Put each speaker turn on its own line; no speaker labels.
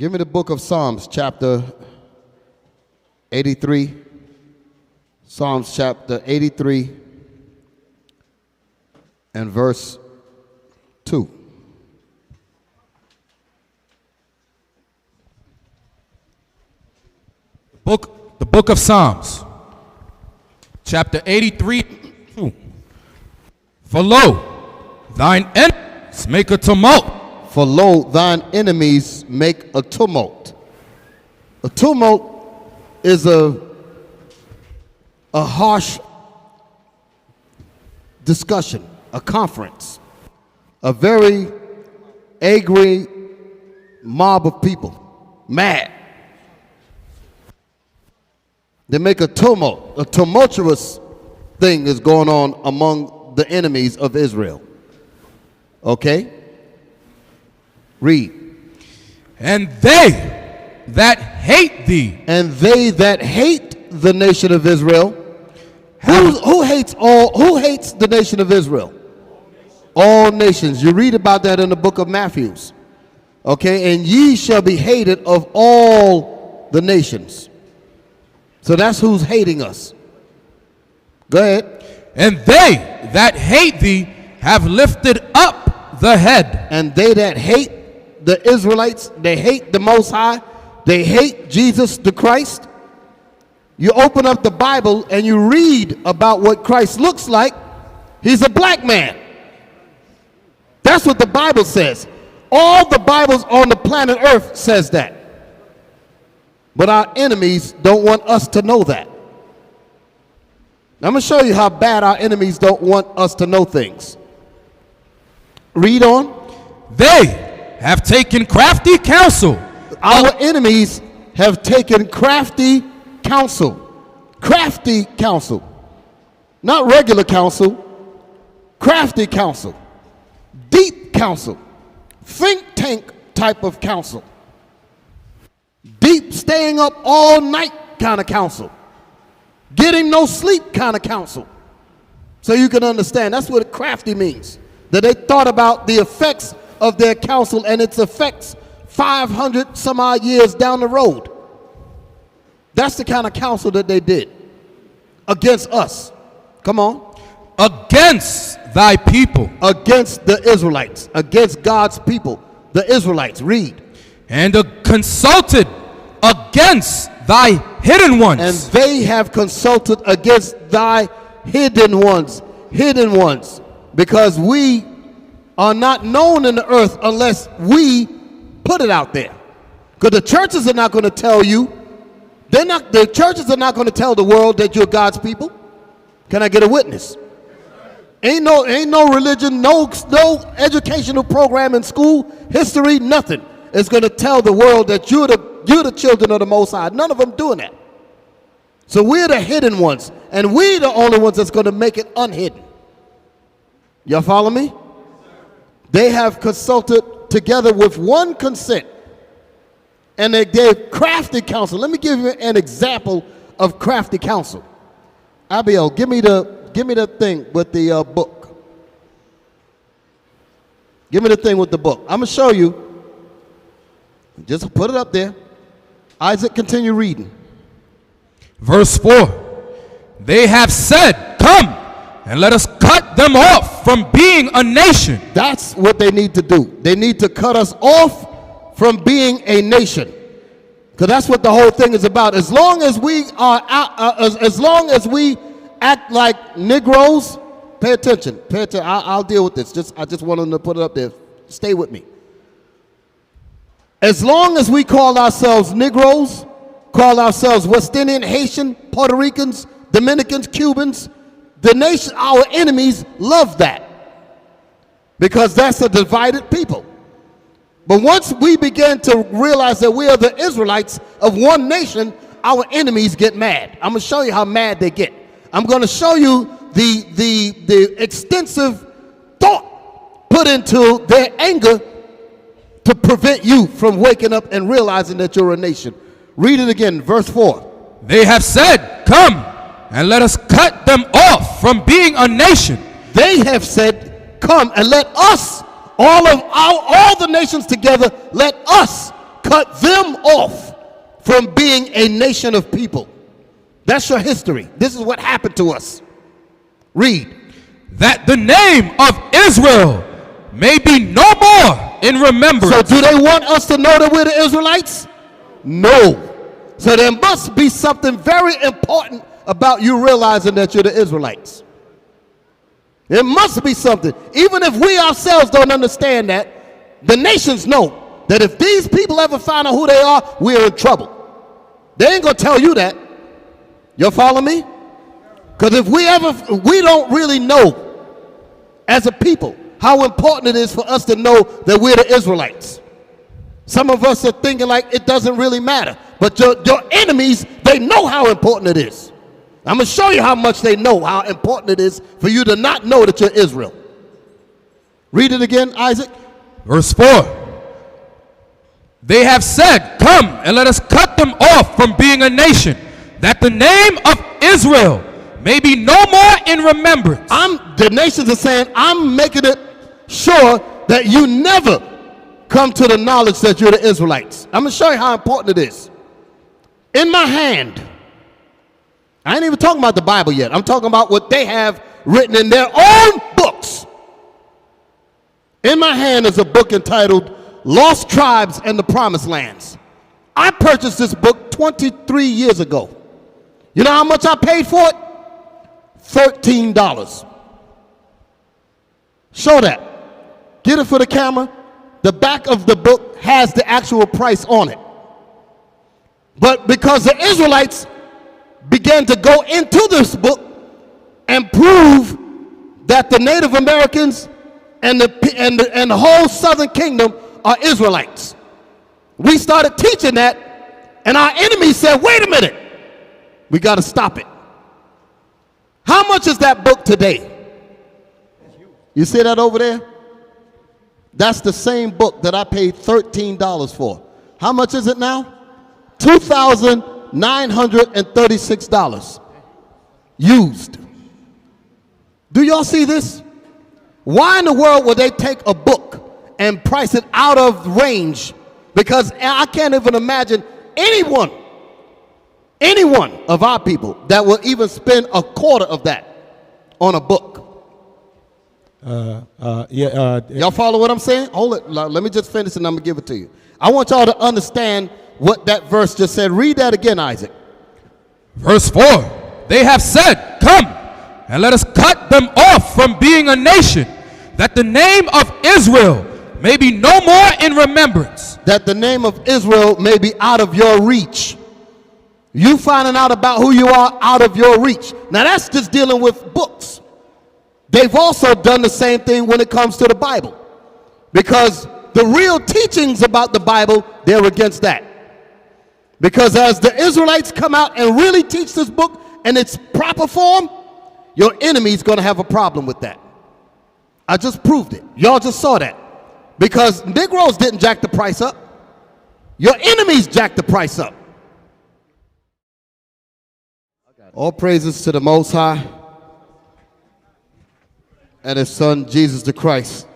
Give me the book of Psalms, chapter 83. Psalms chapter 83 and verse 2.
The book of Psalms, chapter 83. For lo, thine enemies make a tumult.
For lo, thine enemies make a tumult. A tumult is a harsh discussion, a conference, a very angry mob of people, mad. They make a tumult. A tumultuous thing is going on among the enemies of Israel. Okay? Read.
And they that hate thee.
And they that hate the nation of Israel. Who hates the nation of Israel? All nations. You read about that in the book of Matthew. Okay? And ye shall be hated of all the nations. So that's who's hating us. Go ahead.
And they that hate thee have lifted up the head.
And they that hate the Israelites, they hate the Most High, they hate Jesus the Christ. You open up the Bible and you read about what Christ looks like. He's a black man. That's what the Bible says. All the Bibles on the planet Earth says that. But our enemies don't want us to know that. I'm going to show you how bad our enemies don't want us to know things. Read on.
They have taken crafty counsel.
Our enemies have taken crafty counsel. Crafty counsel. Not regular counsel. Crafty counsel. Deep counsel. Think tank type of counsel. Deep staying up all night kind of counsel. Getting no sleep kind of counsel. So you can understand. That's what crafty means. That they thought about the effects of their counsel and its effects 500 some odd years down the road. That's the kind of counsel that they did against us. Come on.
Against thy people.
Against the Israelites. Against God's people. The Israelites. Read.
And consulted against thy hidden ones.
And they have consulted against thy hidden ones. Hidden ones. Because we are not known in the earth unless we put it out there. Because the churches are not going to tell you. The churches are not going to tell the world that you're God's people. Can I get a witness? Ain't no religion, no educational program in school, history, nothing is going to tell the world that you're the children of the Most High. None of them doing that. So we're the hidden ones, and we're the only ones that's going to make it unhidden. Y'all follow me? They have consulted together with one consent, and they gave crafty counsel. Let me give you an example of crafty counsel. Abiel, give me the thing with the book. Give me the thing with the book. I'm going to show you. Just put it up there. Isaac, continue reading.
Verse 4. They have said, come and let us cut them off from being a nation.
That's what they need to do. They need to cut us off from being a nation. Because that's what the whole thing is about. As long as we are as long as we act like Negroes, pay attention. Pay attention. I'll deal with this. I just want them to put it up there. Stay with me. As long as we call ourselves Negroes, call ourselves West Indian, Haitian, Puerto Ricans, Dominicans, Cubans, the nation, our enemies love that. Because that's a divided people. But once we begin to realize that we are the Israelites of one nation, our enemies get mad. I'm going to show you how mad they get. I'm going to show you the extensive thought put into their anger to prevent you from waking up and realizing that you're a nation. Read it again, verse 4.
They have said, come and let us cut them off from being a nation.
They have said, come and let us, all the nations together, let us cut them off from being a nation of people. That's your history. This is what happened to us. Read.
That the name of Israel may be no more in remembrance.
So do they want us to know that we're the Israelites? No. So there must be something very important about you realizing that you're the Israelites. It must be something. Even if we ourselves don't understand that, the nations know that if these people ever find out who they are, we're in trouble. They ain't gonna tell you that. You follow me? Because if we don't really know as a people how important it is for us to know that we're the Israelites. Some of us are thinking like it doesn't really matter. But your enemies, they know how important it is. I'm going to show you how much they know how important it is for you to not know that you're Israel. Read it again, Isaac.
Verse 4. They have said, come and let us cut them off from being a nation, that the name of Israel may be no more in remembrance.
The nations are saying, I'm making it sure that you never come to the knowledge that you're the Israelites. I'm going to show you how important it is. In my hand, I ain't even talking about the Bible yet. I'm talking about what they have written in their own books. In my hand is a book entitled Lost Tribes and the Promised Lands. I purchased this book 23 years ago. You know how much I paid for it? $13. Show that. Get it for the camera. The back of the book has the actual price on it. But because the Israelites began to go into this book and prove that the Native Americans and the whole Southern Kingdom are Israelites, we started teaching that, and our enemies said, wait a minute, we got to stop it. How much is that book today? You see that over there? That's the same book that I paid $13 for. How much is it now? $2,936 used. Do y'all see this? Why in the world would they take a book and price it out of range? Because I can't even imagine anyone of our people that will even spend a quarter of that on a book. Y'all follow what I'm saying? Hold it. Let me just finish and I'm going to give it to you. I want y'all to understand what that verse just said. Read that again, Isaac.
Verse 4. They have said, come and let us cut them off from being a nation, that the name of Israel may be no more in remembrance.
That the name of Israel may be out of your reach. You finding out about who you are out of your reach. Now that's just dealing with books. They've also done the same thing when it comes to the Bible. Because the real teachings about the Bible, they're against that. Because as the Israelites come out and really teach this book in its proper form, your enemy's going to have a problem with that. I just proved it. Y'all just saw that. Because Negroes didn't jack the price up. Your enemies jacked the price up. All praises to the Most High and His Son, Jesus the Christ.